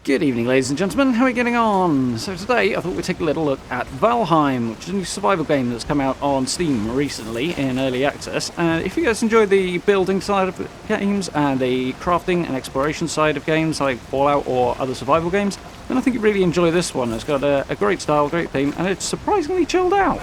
Good evening, ladies and gentlemen. How are we getting on? So today, I thought we'd take a little look at Valheim, which is a new survival game that's come out on Steam recently in early access. And if you guys enjoy the building side of games and the crafting and exploration side of games like Fallout or other survival games, then I think you'd really enjoy this one. It's got a great style, great theme, and it's surprisingly chilled out.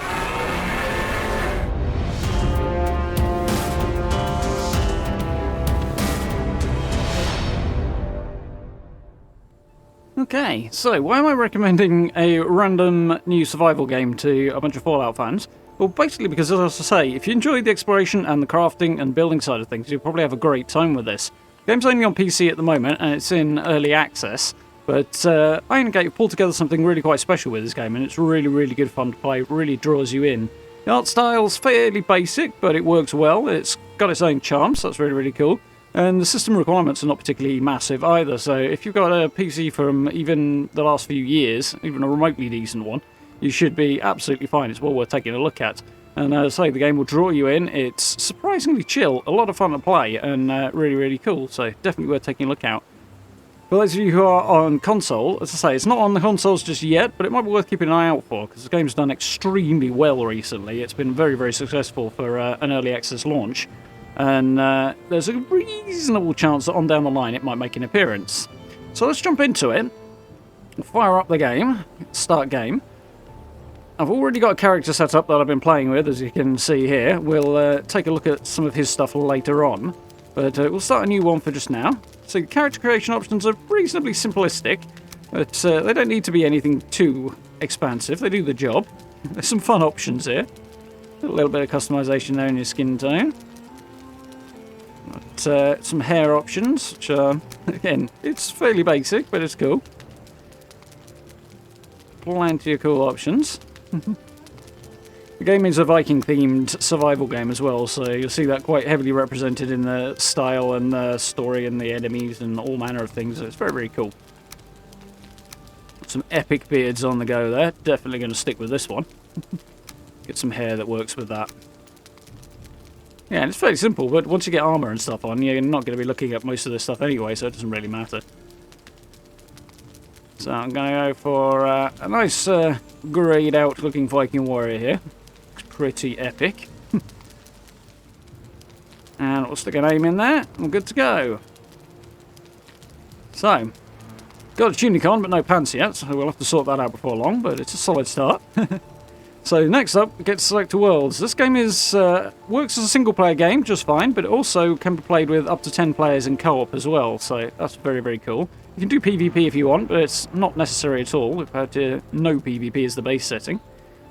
Okay, so why am I recommending a random new survival game to a bunch of Fallout fans? Well, basically because, as I was to say, if you enjoy the exploration and the crafting and building side of things, you'll probably have a great time with this. The game's only on PC at the moment, and it's in early access, but Iron Gate pulled together something really quite special with this game, and it's really, really good fun to play. It really draws you in. The art style's fairly basic, but it works well. It's got its own charm, so that's really, really cool. And the system requirements are not particularly massive either, so if you've got a PC from even the last few years, even a remotely decent one, you should be absolutely fine. It's well worth taking a look at. And as I say, the game will draw you in. It's surprisingly chill, a lot of fun to play, and really, really cool, so definitely worth taking a look at. For those of you who are on console, as I say, it's not on the consoles just yet, but it might be worth keeping an eye out for, because the game's done extremely well recently. It's been very, very successful for an early access launch. And there's a reasonable chance that on down the line it might make an appearance. So let's jump into it. Fire up the game. Start game. I've already got a character set up that I've been playing with, as you can see here. We'll take a look at some of his stuff later on. But we'll start a new one for just now. So character creation options are reasonably simplistic. But they don't need to be anything too expansive. They do the job. There's some fun options here. A little bit of customization there in your skin tone. Some hair options, which are, again, it's fairly basic, but it's cool. Plenty of cool options. The game is a Viking-themed survival game as well, so you'll see that quite heavily represented in the style and the story and the enemies and all manner of things. It's very, very cool. Some epic beards on the go there. Definitely going to stick with this one. Get some hair that works with that. Yeah, and it's fairly simple, but once you get armour and stuff on, you're not going to be looking at most of this stuff anyway, so it doesn't really matter. So I'm going to go for a nice greyed out looking Viking warrior here. Looks pretty epic. And we'll stick a name in there, and we're good to go. So, got a tunic on, but no pants yet, so we'll have to sort that out before long, but it's a solid start. So next up, we get to select worlds. This game is works as a single-player game just fine, but it also can be played with up to 10 players in co-op as well, so that's very, very cool. You can do PvP if you want, but it's not necessary at all. We've had no PvP as the base setting.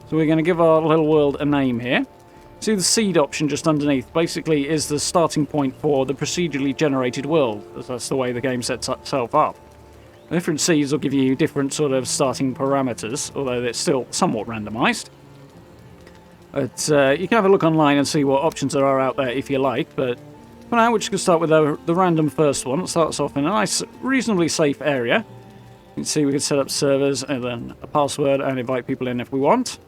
So we're going to give our little world a name here. See the seed option just underneath basically is the starting point for the procedurally generated world, as that's the way the game sets itself up. The different seeds will give you different sort of starting parameters, although it's still somewhat randomised. But you can have a look online and see what options there are out there if you like, but for now we're just going to start with the random first one. It starts off in a nice, reasonably safe area. You can see we can set up servers and then a password and invite people in if we want.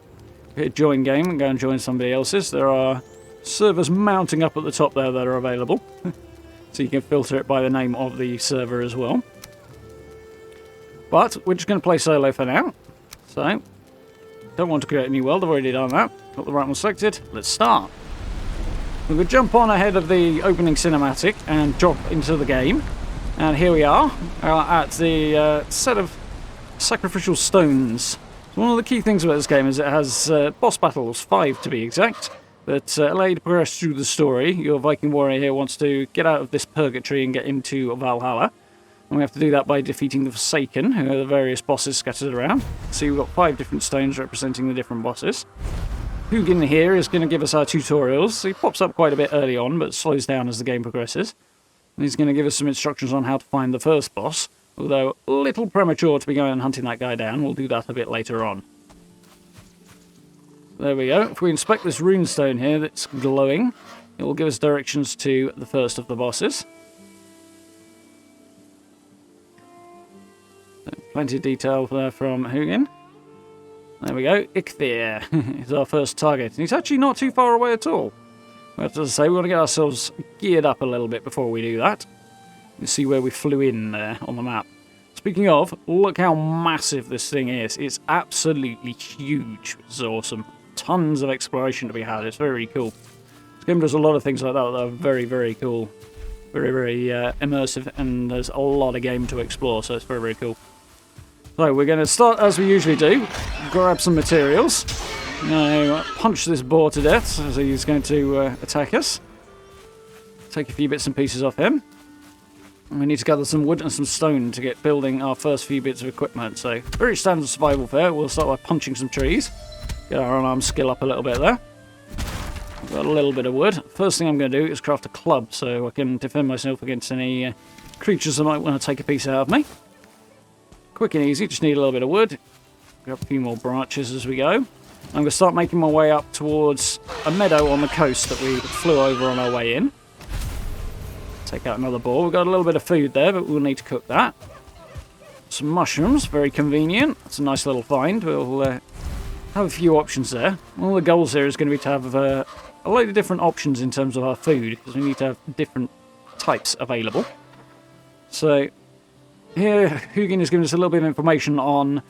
Hit join game and go and join somebody else's. There are servers mounting up at the top there that are available. So you can filter it by the name of the server as well. But we're just going to play solo for now. So, don't want to create a new world, I've already done that. Got the right one selected, let's start. We will jump on ahead of the opening cinematic and drop into the game. And here we are at the set of sacrificial stones. So one of the key things about this game is it has boss battles, 5 to be exact, that allow you to progress through the story. Your Viking warrior here wants to get out of this purgatory and get into Valhalla. And we have to do that by defeating the Forsaken, who are the various bosses scattered around. See, we've got 5 different stones representing the different bosses. Hugin here is going to give us our tutorials. He pops up quite a bit early on, but slows down as the game progresses. And he's going to give us some instructions on how to find the first boss, although a little premature to be going and hunting that guy down. We'll do that a bit later on. There we go. If we inspect this runestone here that's glowing, it will give us directions to the first of the bosses. Plenty of detail there from Hugin. There we go. Ichthir is our first target. And he's actually not too far away at all. But as I say, we want to get ourselves geared up a little bit before we do that. You see where we flew in there on the map. speaking of, look how massive this thing is. It's absolutely huge. It's awesome. Tons of exploration to be had. It's very, very cool. This game does a lot of things like that that are very, very cool. Very, very immersive, and there's a lot of game to explore, so it's very, very cool. So we're going to start as we usually do. Grab some materials. Now punch this boar to death as he's going to attack us. Take a few bits and pieces off him. And we need to gather some wood and some stone to get building our first few bits of equipment. So, very standard survival fare. We'll start by punching some trees. Get our unarmed skill up a little bit there. We've got a little bit of wood. First thing I'm going to do is craft a club so I can defend myself against any creatures that might want to take a piece out of me. Quick and easy, just need a little bit of wood. Grab a few more branches as we go. I'm going to start making my way up towards a meadow on the coast that we flew over on our way in. Take out another boar. We've got a little bit of food there, but we'll need to cook that. Some mushrooms, very convenient. That's a nice little find. We'll have a few options there. One of the goals here is going to be to have a load of different options in terms of our food, because we need to have different types available. So here, Hugin is giving us a little bit of information on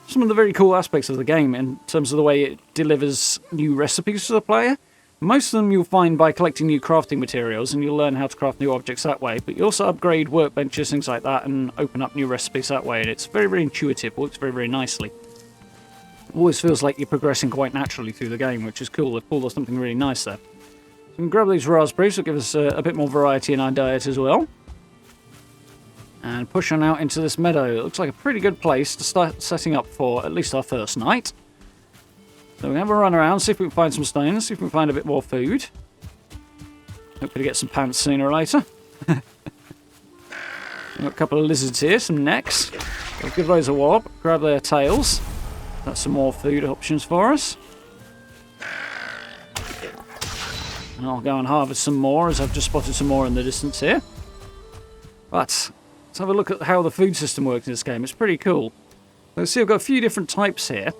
some of the very cool aspects of the game in terms of the way it delivers new recipes to the player. Most of them you'll find by collecting new crafting materials, and you'll learn how to craft new objects that way. But you also upgrade workbenches, things like that, and open up new recipes that way. And it's very, very intuitive, works very, very nicely. Always feels like you're progressing quite naturally through the game, which is cool. They've pulled off something really nice there. So we can grab these raspberries, which will give us a bit more variety in our diet as well. And push on out into this meadow. It looks like a pretty good place to start setting up for at least our first night. So we're going to have a run around, see if we can find some stones, see if we can find a bit more food. Hopefully get some pants sooner or later. We've got a couple of lizards here, some necks. We'll give those a wallop, grab their tails. That's some more food options for us. And I'll go and harvest some more, as I've just spotted some more in the distance here. But let's have a look at how the food system works in this game. It's pretty cool. Let's see, I've got a few different types here.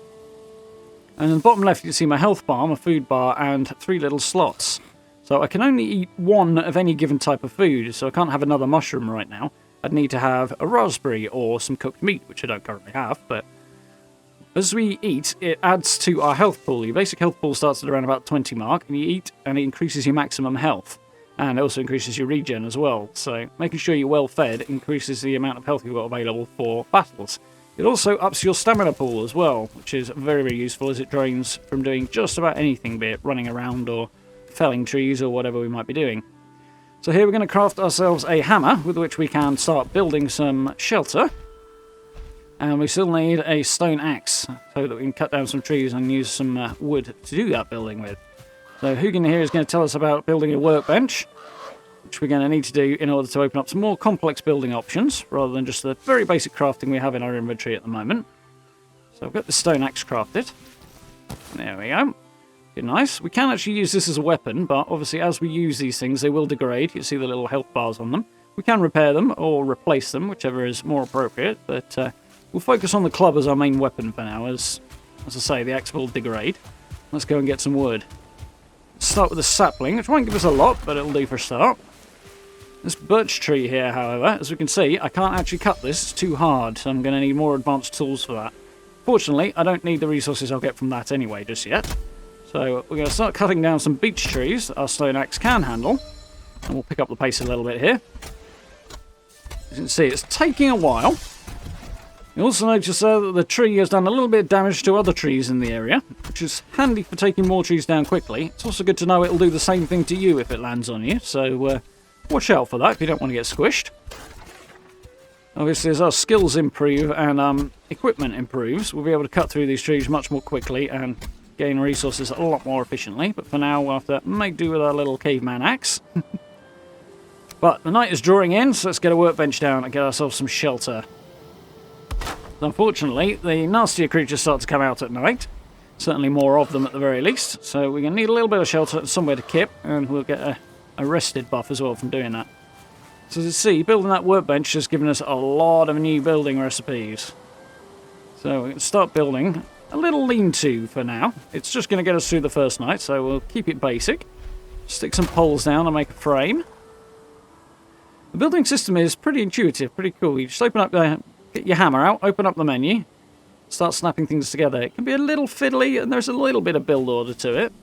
And in the bottom left, you can see my health bar, my food bar, and 3 little slots. So I can only eat one of any given type of food, so I can't have another mushroom right now. I'd need to have a raspberry or some cooked meat, which I don't currently have, but as we eat, it adds to our health pool. Your basic health pool starts at around about 20 mark, and you eat, and it increases your maximum health. And it also increases your regen as well. So making sure you're well fed increases the amount of health you've got available for battles. It also ups your stamina pool as well, which is very, very useful as it drains from doing just about anything, be it running around or felling trees or whatever we might be doing. So here we're going to craft ourselves a hammer with which we can start building some shelter. And we still need a stone axe so that we can cut down some trees and use some wood to do that building with. So Hugin here is going to tell us about building a workbench, which we're going to need to do in order to open up some more complex building options, rather than just the very basic crafting we have in our inventory at the moment. So I've got the stone axe crafted. There we go. Good, nice. We can actually use this as a weapon, but obviously as we use these things, they will degrade. You see the little health bars on them. We can repair them or replace them, whichever is more appropriate, but we'll focus on the club as our main weapon for now, as I say, the axe will degrade. Let's go and get some wood. Let's start with a sapling, which won't give us a lot, but it'll do for a start. This birch tree here, however, as we can see, I can't actually cut this. It's too hard, so I'm going to need more advanced tools for that. Fortunately, I don't need the resources I'll get from that anyway just yet. So we're going to start cutting down some beech trees that our stone axe can handle. And we'll pick up the pace a little bit here. As you can see, it's taking a while. You also notice that the tree has done a little bit of damage to other trees in the area, which is handy for taking more trees down quickly. It's also good to know it'll do the same thing to you if it lands on you, so watch out for that if you don't want to get squished. Obviously, as our skills improve and equipment improves, we'll be able to cut through these trees much more quickly and gain resources a lot more efficiently. But for now, we'll have to make do with our little caveman axe. But the night is drawing in, so let's get a workbench down and get ourselves some shelter. Unfortunately, the nastier creatures start to come out at night. Certainly more of them at the very least. So we're going to need a little bit of shelter and somewhere to kip, and we'll get a rested buff as well from doing that. So as you see, building that workbench has given us a lot of new building recipes. So we can start building a little lean-to for now. It's just going to get us through the first night, so we'll keep it basic. Stick some poles down and make a frame. The building system is pretty intuitive, pretty cool. You just open up get your hammer out, open up the menu, start snapping things together. It can be a little fiddly, and there's a little bit of build order to it.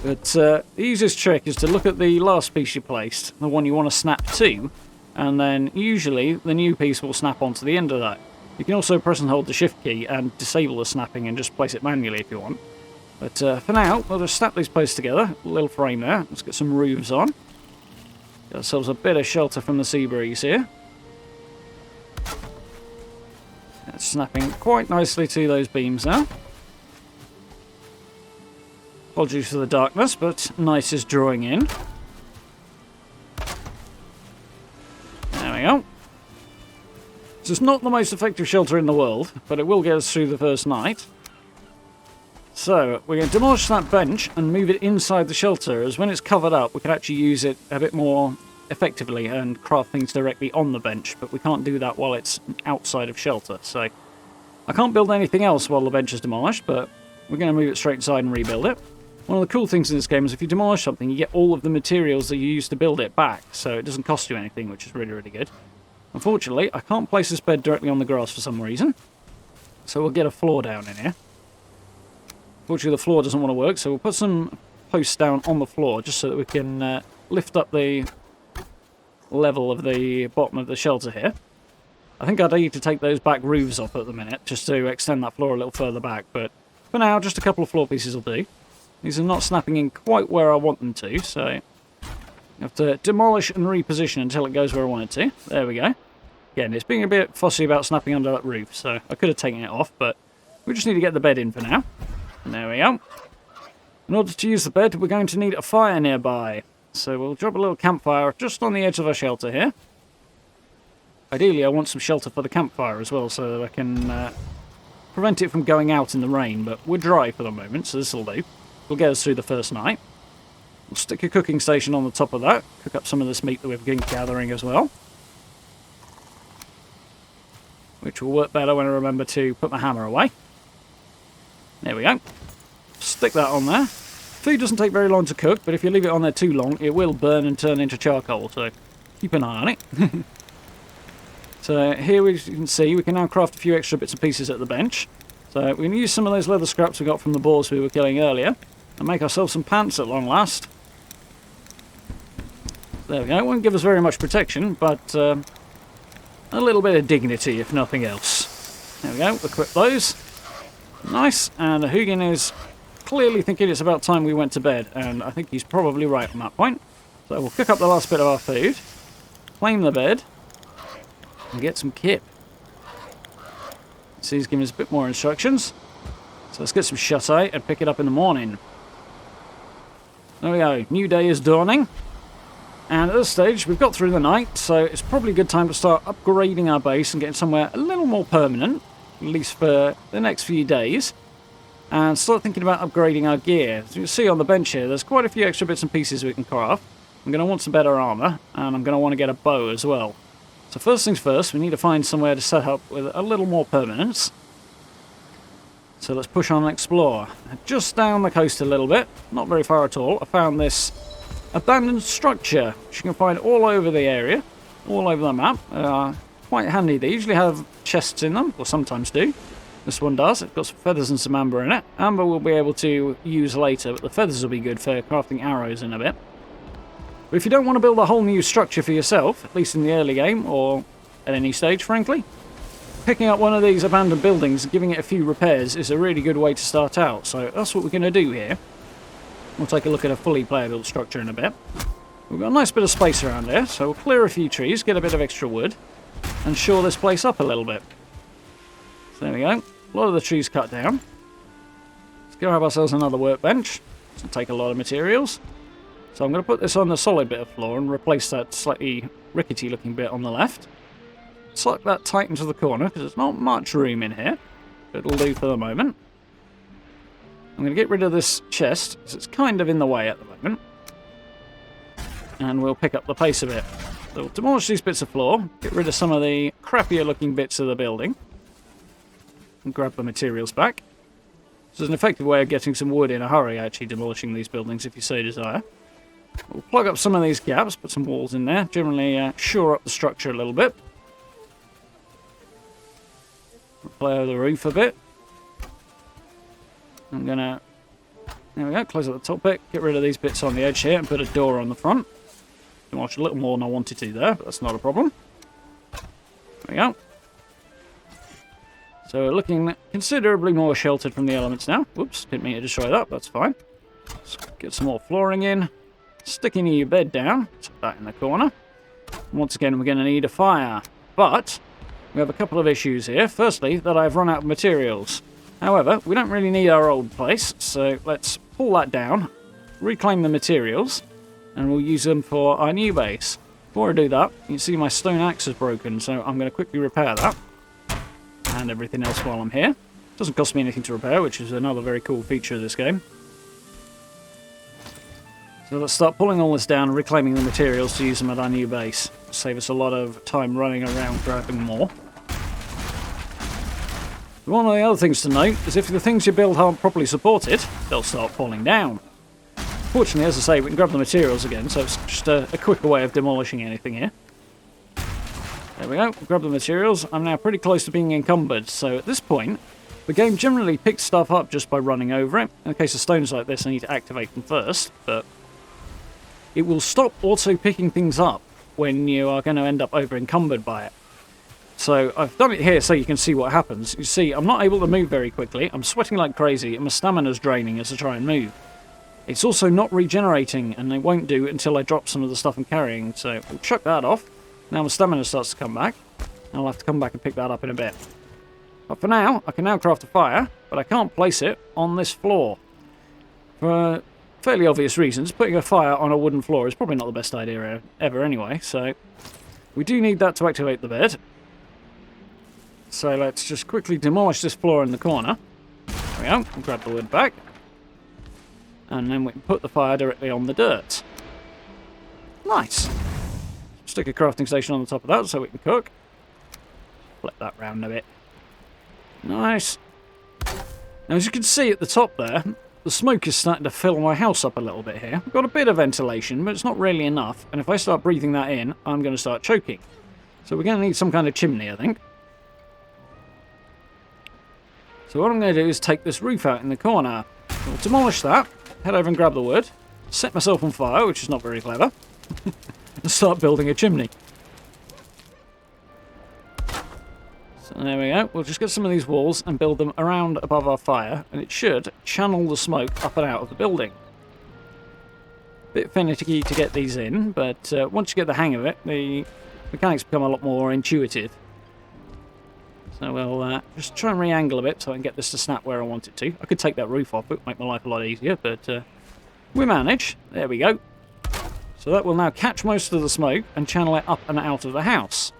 But the easiest trick is to look at the last piece you placed, the one you want to snap to, and then usually the new piece will snap onto the end of that. You can also press and hold the shift key and disable the snapping and just place it manually if you want. But for now, we'll just snap these posts together, a little frame there. Let's get some roofs on. Get ourselves a bit of shelter from the sea breeze here. That's snapping quite nicely to those beams now. Apologies for the darkness, but nice is drawing in. There we go. This is not the most effective shelter in the world, but it will get us through the first night. So, we're going to demolish that bench and move it inside the shelter, as when it's covered up, we can actually use it a bit more effectively and craft things directly on the bench, but we can't do that while it's outside of shelter. So, I can't build anything else while the bench is demolished, but we're going to move it straight inside and rebuild it. One of the cool things in this game is if you demolish something, you get all of the materials that you used to build it back, so it doesn't cost you anything, which is really, really good. Unfortunately, I can't place this bed directly on the grass for some reason, so we'll get a floor down in here. Unfortunately, the floor doesn't want to work, so we'll put some posts down on the floor just so that we can lift up the level of the bottom of the shelter here. I think I'd need to take those back roofs off at the minute, just to extend that floor a little further back, but for now, just a couple of floor pieces will do. These are not snapping in quite where I want them to, so I have to demolish and reposition until it goes where I want it to. There we go. Again, it's being a bit fussy about snapping under that roof, so I could have taken it off, but we just need to get the bed in for now. And there we go. In order to use the bed, we're going to need a fire nearby. So we'll drop a little campfire just on the edge of our shelter here. Ideally, I want some shelter for the campfire as well, so that I can prevent it from going out in the rain, but we're dry for the moment, so this will do. Will get us through the first night. We'll stick a cooking station on the top of that, cook up some of this meat that we've been gathering as well. Which will work better when I remember to put my hammer away. There we go. Stick that on there. Food doesn't take very long to cook, but if you leave it on there too long, it will burn and turn into charcoal, so keep an eye on it. So here you can see we can now craft a few extra bits and pieces at the bench. So we're going to use some of those leather scraps we got from the boars we were killing earlier and make ourselves some pants at long last. There we go. It won't give us very much protection, but a little bit of dignity if nothing else. There we go. Equip those. Nice. And Hugin is clearly thinking it's about time we went to bed, and I think he's probably right on that point. So we'll cook up the last bit of our food, claim the bed, and get some kip. So he's giving us a bit more instructions. So let's get some shut-eye and pick it up in the morning. There we go. New day is dawning. And at this stage, we've got through the night, so it's probably a good time to start upgrading our base and getting somewhere a little more permanent, at least for the next few days. And start thinking about upgrading our gear. As you can see on the bench here, there's quite a few extra bits and pieces we can craft. I'm going to want some better armour, and I'm going to want to get a bow as well. So first things first, we need to find somewhere to set up with a little more permanence. So let's push on and explore. Just down the coast a little bit, not very far at all, I found this abandoned structure, which you can find all over the area, all over the map. Quite handy. They usually have chests in them, or sometimes do. This one does. It's got some feathers and some amber in it. Amber we'll be able to use later, but the feathers will be good for crafting arrows in a bit. But if you don't want to build a whole new structure for yourself, at least in the early game, or at any stage, frankly, picking up one of these abandoned buildings and giving it a few repairs is a really good way to start out. So that's what we're going to do here. We'll take a look at a fully player-built structure in a bit. We've got a nice bit of space around here, so we'll clear a few trees, get a bit of extra wood, and shore this place up a little bit. So there we go. A lot of the trees cut down. Let's go have ourselves another workbench. Doesn't take a lot of materials. So I'm going to put this on the solid bit of floor and replace that slightly rickety looking bit on the left. Slide that tight into the corner because there's not much room in here. But it'll do for the moment. I'm going to get rid of this chest because it's kind of in the way at the moment. And we'll pick up the pace a bit. So we'll demolish these bits of floor, get rid of some of the crappier looking bits of the building, and grab the materials back. This is an effective way of getting some wood in a hurry, actually demolishing these buildings if you so desire. We'll plug up some of these gaps, put some walls in there, generally shore up the structure a little bit. Play over the roof a bit. I'm gonna... There we go, close up the top bit, get rid of these bits on the edge here, and put a door on the front. Demolish a little more than I wanted to there, but that's not a problem. There we go. So we're looking considerably more sheltered from the elements now. Whoops, didn't mean to destroy that, that's fine. Let's get some more flooring in. Sticking your bed down, put that in the corner. Once again, we're going to need a fire, but we have a couple of issues here. Firstly, that I've run out of materials. However, we don't really need our old place, so let's pull that down, reclaim the materials, and we'll use them for our new base. Before I do that, you can see my stone axe is broken, so I'm going to quickly repair that. And everything else while I'm here. Doesn't cost me anything to repair, which is another very cool feature of this game. So let's start pulling all this down and reclaiming the materials to use them at our new base. Save us a lot of time running around grabbing more. One of the other things to note is if the things you build aren't properly supported, they'll start falling down. Fortunately, as I say, we can grab the materials again, so it's just a quicker way of demolishing anything here. There we go, grab the materials. I'm now pretty close to being encumbered, so at this point, the game generally picks stuff up just by running over it. In the case of stones like this, I need to activate them first, but it will stop auto-picking things up when you are going to end up over-encumbered by it. So I've done it here so you can see what happens. You see, I'm not able to move very quickly. I'm sweating like crazy, and my stamina's draining as I try and move. It's also not regenerating, and it won't do until I drop some of the stuff I'm carrying. So we'll chuck that off. Now my stamina starts to come back. I'll have to come back and pick that up in a bit. But for now, I can now craft a fire, but I can't place it on this floor. For fairly obvious reasons, putting a fire on a wooden floor is probably not the best idea ever anyway, so we do need that to activate the bed. So let's just quickly demolish this floor in the corner. There we go, and grab the wood back. And then we can put the fire directly on the dirt. Nice. Stick a crafting station on the top of that so we can cook. Flip that round a bit. Nice. Now as you can see at the top there, the smoke is starting to fill my house up a little bit here. I've got a bit of ventilation, but it's not really enough. And if I start breathing that in, I'm going to start choking. So we're going to need some kind of chimney, I think. So what I'm going to do is take this roof out in the corner. I'll demolish that, head over and grab the wood, set myself on fire, which is not very clever, and start building a chimney. So there we go. We'll just get some of these walls and build them around above our fire, and it should channel the smoke up and out of the building. Bit finicky to get these in, but once you get the hang of it, the mechanics become a lot more intuitive. So we'll just try and re-angle a bit so I can get this to snap where I want it to. I could take that roof off, it would make my life a lot easier, but we manage. There we go. So that will now catch most of the smoke and channel it up and out of the house.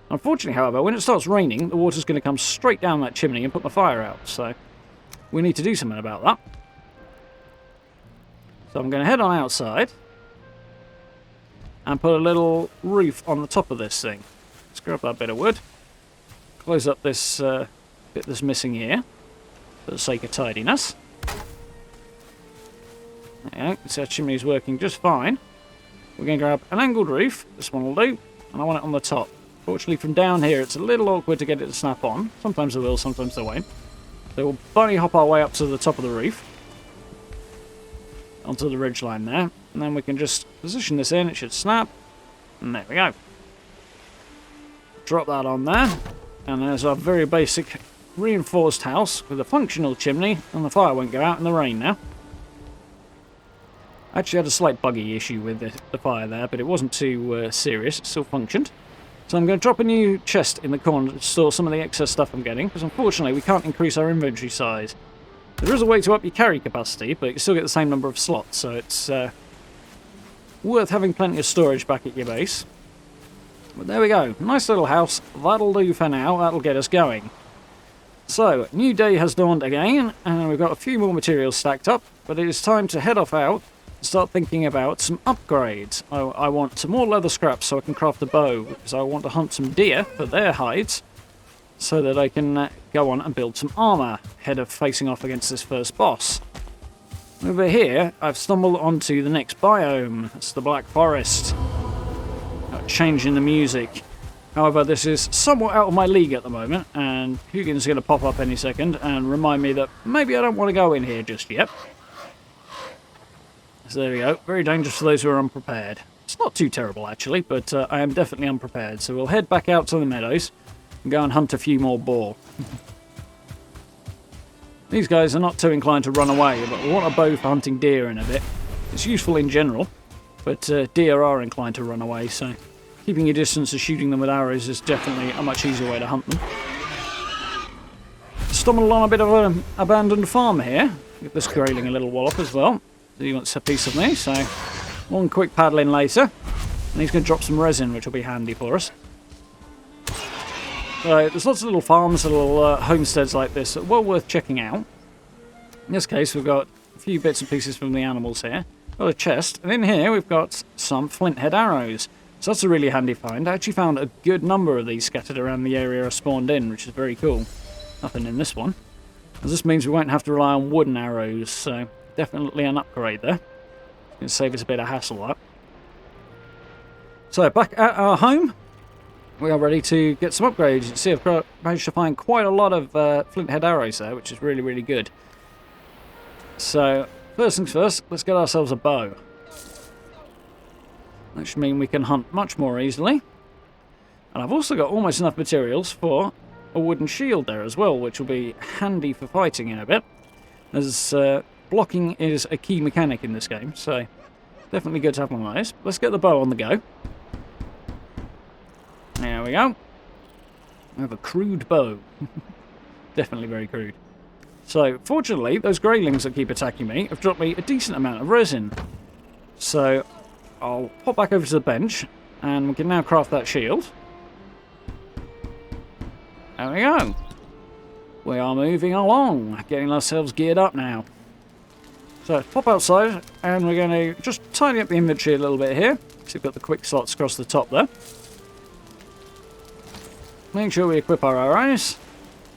Unfortunately, however, when it starts raining, the water's going to come straight down that chimney and put my fire out. So we need to do something about that. So I'm going to head on outside and put a little roof on the top of this thing. Let's grab that bit of wood. Close up this bit that's missing here for the sake of tidiness. There you go. So our chimney's working just fine. We're going to grab an angled roof. This one will do. And I want it on the top. Fortunately, from down here, it's a little awkward to get it to snap on. Sometimes it will, sometimes it won't. So we'll bunny hop our way up to the top of the roof. Onto the ridgeline there. And then we can just position this in. It should snap. And there we go. Drop that on there. And there's our very basic reinforced house with a functional chimney, and the fire won't go out in the rain now. I actually had a slight buggy issue with the fire there, but it wasn't too serious. It still functioned. So I'm going to drop a new chest in the corner to store some of the excess stuff I'm getting, because unfortunately we can't increase our inventory size. There is a way to up your carry capacity, but you still get the same number of slots, so it's worth having plenty of storage back at your base. But there we go. Nice little house. That'll do for now. That'll get us going. So, new day has dawned again, and we've got a few more materials stacked up, but it is time to head off out and start thinking about some upgrades. I want some more leather scraps so I can craft a bow, because I want to hunt some deer for their hides, so that I can go on and build some armour ahead of facing off against this first boss. Over here, I've stumbled onto the next biome. It's the Black Forest. Change in the music. However, this is somewhat out of my league at the moment, and Hugin's going to pop up any second and remind me that maybe I don't want to go in here just yet. So there we go. Very dangerous for those who are unprepared. It's not too terrible, actually, but I am definitely unprepared. So we'll head back out to the meadows and go and hunt a few more boar. These guys are not too inclined to run away, but we want a bow for hunting deer in a bit. It's useful in general, but deer are inclined to run away, so keeping your distance and shooting them with arrows is definitely a much easier way to hunt them. Stumbled on a bit of an abandoned farm here. Get this grayling a little wallop as well. So he wants a piece of me, so one quick paddle in later. And he's going to drop some resin, which will be handy for us. So there's lots of little farms, little homesteads like this that are well worth checking out. In this case, we've got a few bits and pieces from the animals here. Got a chest, and in here we've got some flint head arrows. So that's a really handy find. I actually found a good number of these scattered around the area I spawned in, which is very cool. Nothing in this one. As this means we won't have to rely on wooden arrows, so definitely an upgrade there. It's going to save us a bit of hassle, that. So back at our home, we are ready to get some upgrades. You can see I've managed to find quite a lot of flint head arrows there, which is really, really good. So, first things first, let's get ourselves a bow. That should mean we can hunt much more easily. And I've also got almost enough materials for a wooden shield there as well, which will be handy for fighting in a bit. As blocking is a key mechanic in this game, so definitely good to have one of those. Let's get the bow on the go. There we go. I have a crude bow. Definitely very crude. So, fortunately, those greylings that keep attacking me have dropped me a decent amount of resin. So, I'll pop back over to the bench, and we can now craft that shield. There we go. We are moving along, getting ourselves geared up now. So, let's pop outside, and we're going to just tidy up the inventory a little bit here. So, we've got the quick slots across the top there. Make sure we equip our arrows,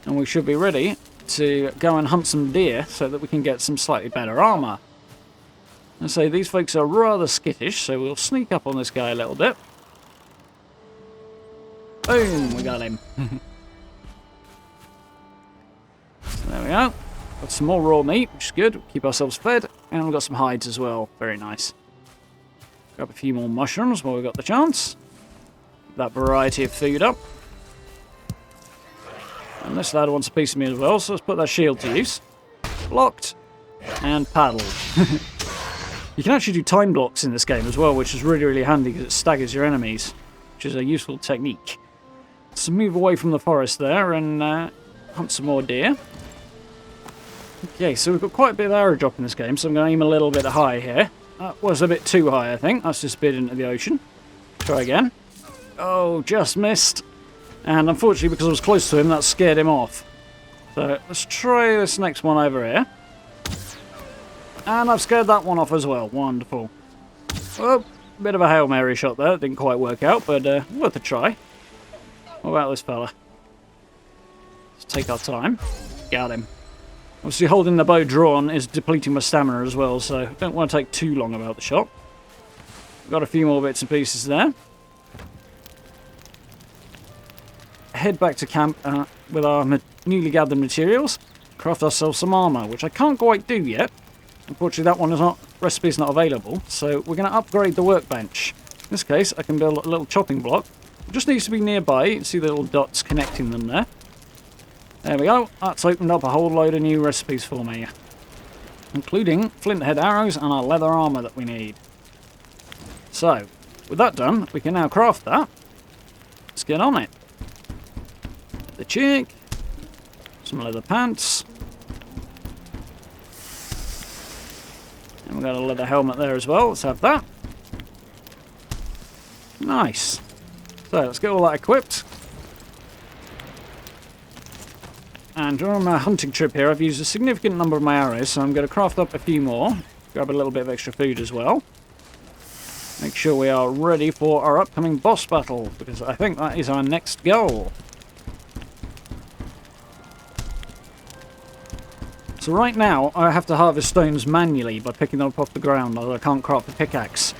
and we should be ready to go and hunt some deer so that we can get some slightly better armour. And so these folks are rather skittish, so we'll sneak up on this guy a little bit. Boom, we got him. So there we go. Got some more raw meat, which is good. Keep ourselves fed, and we've got some hides as well. Very nice. Grab a few more mushrooms while we've got the chance. That variety of food up. And this lad wants a piece of me as well, so let's put that shield to use. Blocked. And paddled. You can actually do time blocks in this game as well, which is really, really handy because it staggers your enemies, which is a useful technique. So move away from the forest there and hunt some more deer. Okay, so we've got quite a bit of arrow drop in this game, so I'm going to aim a little bit high here. That was a bit too high, I think. That's just a bit into the ocean. Try again. Oh, just missed. And unfortunately, because I was close to him, that scared him off. So let's try this next one over here. And I've scared that one off as well. Wonderful. Oh, a bit of a Hail Mary shot there. Didn't quite work out, but worth a try. What about this fella? Let's take our time. Got him. Obviously, holding the bow drawn is depleting my stamina as well, so I don't want to take too long about the shot. Got a few more bits and pieces there. Head back to camp with our newly gathered materials. Craft ourselves some armour, which I can't quite do yet. Unfortunately, that one is not, recipe's not available, so we're going to upgrade the workbench. In this case, I can build a little chopping block. It just needs to be nearby. You can see the little dots connecting them there. There we go. That's opened up a whole load of new recipes for me, including flint head arrows and our leather armour that we need. So, with that done, we can now craft that. Let's get on it. The chick, some leather pants, and we've got a leather helmet there as well. Let's have that. Nice. So let's get all that equipped. And during my hunting trip here, I've used a significant number of my arrows, so I'm going to craft up a few more. Grab a little bit of extra food as well. Make sure we are ready for our upcoming boss battle, because I think that is our next goal. So right now, I have to harvest stones manually by picking them up off the ground, although I can't craft a pickaxe.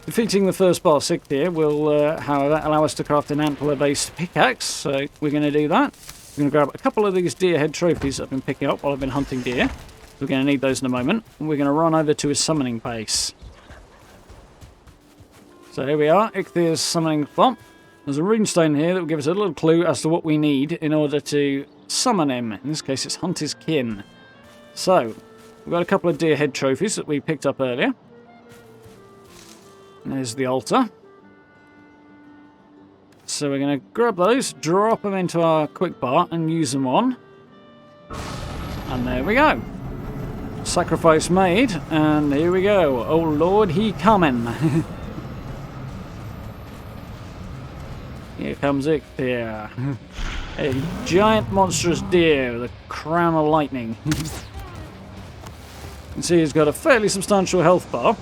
Defeating the first boss, Ixthyr, will, however, allow us to craft an antler-based pickaxe, so we're going to do that. We're going to grab a couple of these deer head trophies I've been picking up while I've been hunting deer. We're going to need those in a moment. And we're going to run over to his summoning base. So here we are, Ixthyr's summoning spot. There's a runestone here that will give us a little clue as to what we need in order to summon him. In this case, it's Hunt His Kin. So, we've got a couple of deer head trophies that we picked up earlier. There's the altar. So we're going to grab those, drop them into our quick bar and use them on. And there we go. Sacrifice made, and here we go. Oh Lord, he coming. Here comes Ixthyr. A giant monstrous deer with a crown of lightning. You can see he's got a fairly substantial health bar.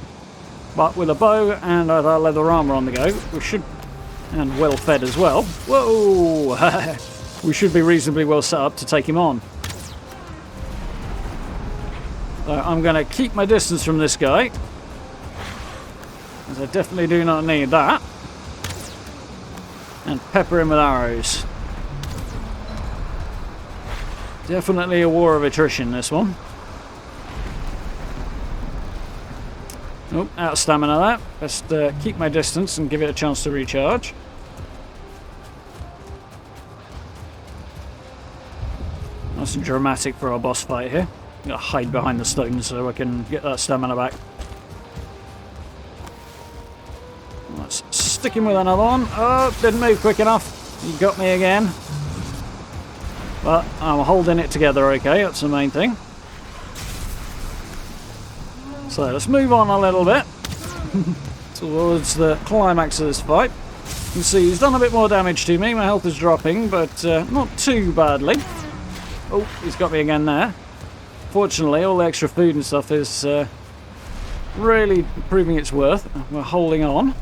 But with a bow and our leather armour on the go, we should... and well fed as well. Whoa! We should be reasonably well set up to take him on. So I'm going to keep my distance from this guy, as I definitely do not need that. And pepper him with arrows. Definitely a war of attrition, this one. Oh, out of stamina there. Best keep my distance and give it a chance to recharge. Nice and dramatic for our boss fight here. I'm going to hide behind the stones so I can get that stamina back. Let's stick him with another one. Oh, didn't move quick enough. He got me again. But I'm holding it together okay, that's the main thing. So let's move on a little bit towards the climax of this fight. You can see he's done a bit more damage to me. My health is dropping, but not too badly. Oh, he's got me again there. Fortunately, all the extra food and stuff is really proving its worth. We're holding on.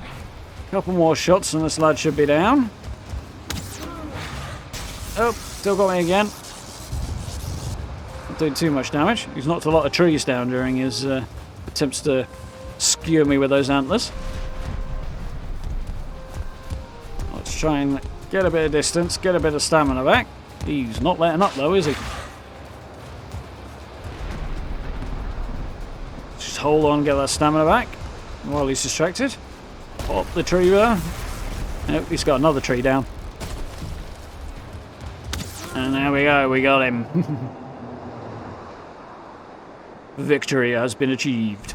A couple more shots and this lad should be down. Oh, still got me again. Not doing too much damage. He's knocked a lot of trees down during his attempts to skewer me with those antlers. Let's try and get a bit of distance, get a bit of stamina back. He's not letting up though, is he? Just hold on, get that stamina back while he's distracted. Pop the tree there. Nope, he's got another tree down. And there we go, we got him. Victory has been achieved.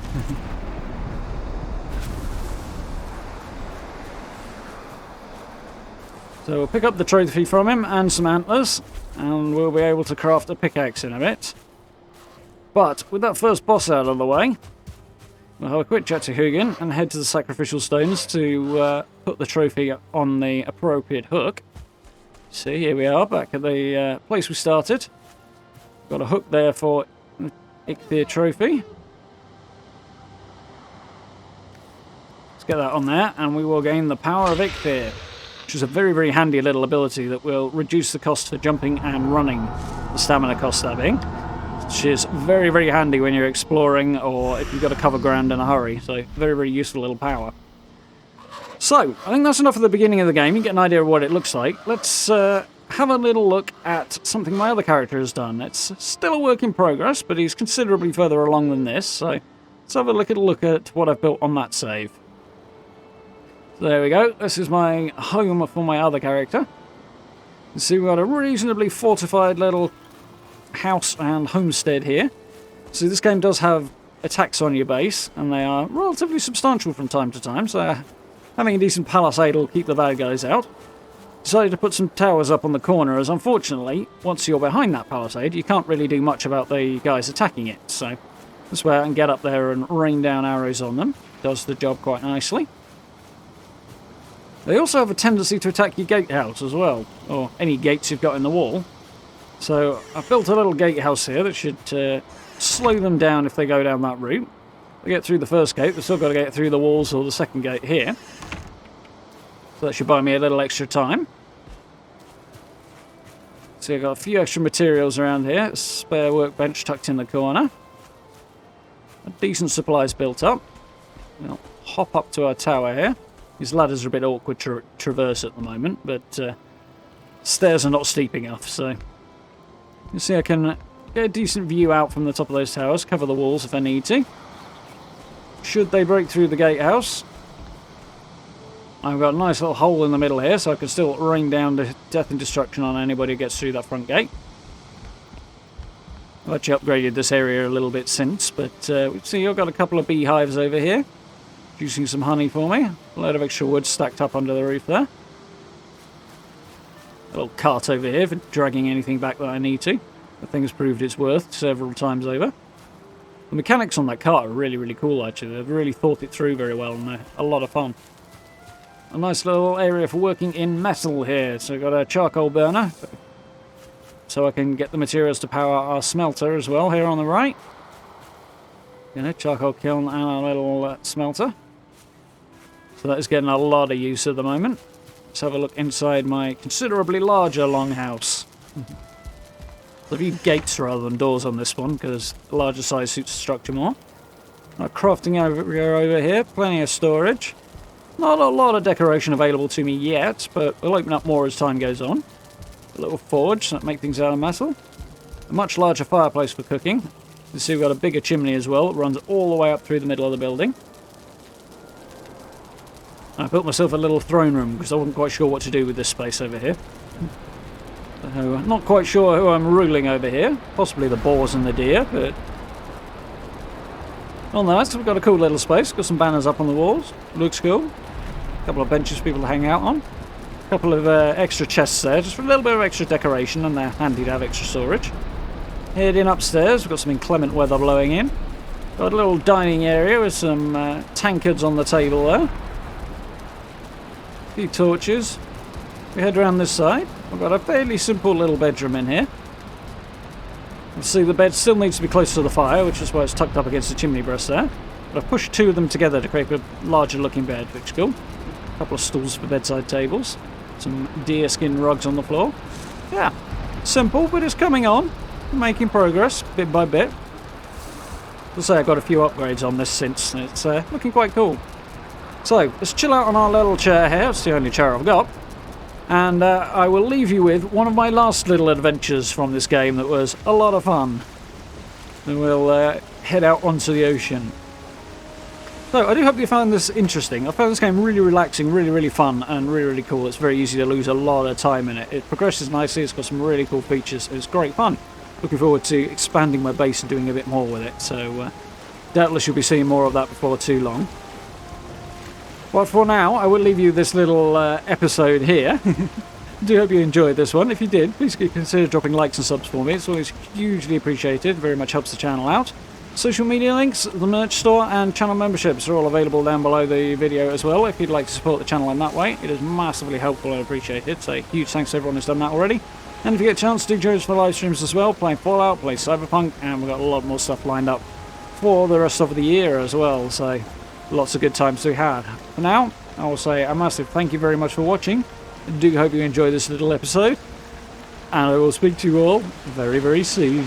So we'll pick up the trophy from him and some antlers, and we'll be able to craft a pickaxe in a bit. But with that first boss out of the way, we'll have a quick chat to Hugin and head to the sacrificial stones to put the trophy on the appropriate hook. See, here we are, back at the place we started. Got a hook there for Ixthyr trophy. Let's get that on there, and we will gain the power of Ixthyr, which is a very, very handy little ability that will reduce the cost for jumping and running, the stamina cost that being, which is very, very handy when you're exploring or if you've got to cover ground in a hurry. So, very, very useful little power. So, I think that's enough of the beginning of the game. You get an idea of what it looks like. Let's have a little look at something my other character has done. It's still a work in progress, but he's considerably further along than this. So, let's have a look at what I've built on that save. So there we go. This is my home for my other character. You see, we've got a reasonably fortified little house and homestead here. So this game does have attacks on your base, and they are relatively substantial from time to time. So having a decent palisade will keep the bad guys out. Decided to put some towers up on the corner, as unfortunately, once you're behind that palisade, you can't really do much about the guys attacking it. So this way I can get up there and rain down arrows on them. Does the job quite nicely. They also have a tendency to attack your gatehouse as well, or any gates you've got in the wall. So I've built a little gatehouse here that should slow them down if they go down that route. They get through the first gate, they've still got to get through the walls or the second gate here. So that should buy me a little extra time. So I've got a few extra materials around here. A spare workbench tucked in the corner. A decent supplies built up. We'll hop up to our tower here. These ladders are a bit awkward to traverse at the moment, but stairs are not steep enough, so you see I can get a decent view out from the top of those towers, cover the walls if I need to. Should they break through the gatehouse, I've got a nice little hole in the middle here, so I can still rain down death and destruction on anybody who gets through that front gate. I've actually upgraded this area a little bit since, but we see I've got a couple of beehives over here, producing some honey for me. A load of extra wood stacked up under the roof there. A little cart over here for dragging anything back that I need to. The thing's proved its worth several times over. The mechanics on that cart are really, really cool, actually. They've really thought it through very well, and they're a lot of fun. A nice little area for working in metal here. So we've got a charcoal burner, so I can get the materials to power our smelter as well here on the right. Charcoal kiln and a little smelter. So that is getting a lot of use at the moment. Let's have a look inside my considerably larger longhouse. There's a few gates rather than doors on this one, because the larger size suits the structure more. A crafting area over here, plenty of storage. Not a lot of decoration available to me yet, but we'll open up more as time goes on. A little forge that makes things out of metal. A much larger fireplace for cooking. You see we've got a bigger chimney as well. It runs all the way up through the middle of the building. I built myself a little throne room because I wasn't quite sure what to do with this space over here. So, not quite sure who I'm ruling over here. Possibly the boars and the deer, but... well, nice. We've got a cool little space. Got some banners up on the walls. Looks cool. A couple of benches for people to hang out on. A couple of extra chests there, just for a little bit of extra decoration, and they're handy to have extra storage. Heading upstairs, we've got some inclement weather blowing in. Got a little dining area with some tankards on the table there. A few torches. We head around this side. We've got a fairly simple little bedroom in here. You see the bed still needs to be close to the fire, which is why it's tucked up against the chimney breast there. But I've pushed two of them together to create a larger looking bed, which is cool. A couple of stools for bedside tables. Some deer skin rugs on the floor. Yeah, simple, but it's coming on. Making progress, bit by bit. I'll say I've got a few upgrades on this since. It's looking quite cool. So, let's chill out on our little chair here. It's the only chair I've got. And I will leave you with one of my last little adventures from this game that was a lot of fun. And we'll head out onto the ocean. So, I do hope you found this interesting. I found this game really relaxing, really, really fun, and really, really cool. It's very easy to lose a lot of time in it. It progresses nicely, it's got some really cool features, it's great fun. Looking forward to expanding my base and doing a bit more with it, so doubtless you'll be seeing more of that before too long. But for now, I will leave you this little episode here. Do hope you enjoyed this one. If you did, please consider dropping likes and subs for me. It's always hugely appreciated, very much helps the channel out. Social media links, the merch store, and channel memberships are all available down below the video as well. If you'd like to support the channel in that way, it is massively helpful and appreciated. So huge thanks to everyone who's done that already. And if you get a chance, do join us for live streams as well, playing Fallout, play Cyberpunk, and we've got a lot more stuff lined up for the rest of the year as well. So lots of good times to be had. For now, I will say a massive thank you very much for watching. I do hope you enjoyed this little episode. And I will speak to you all very, very soon.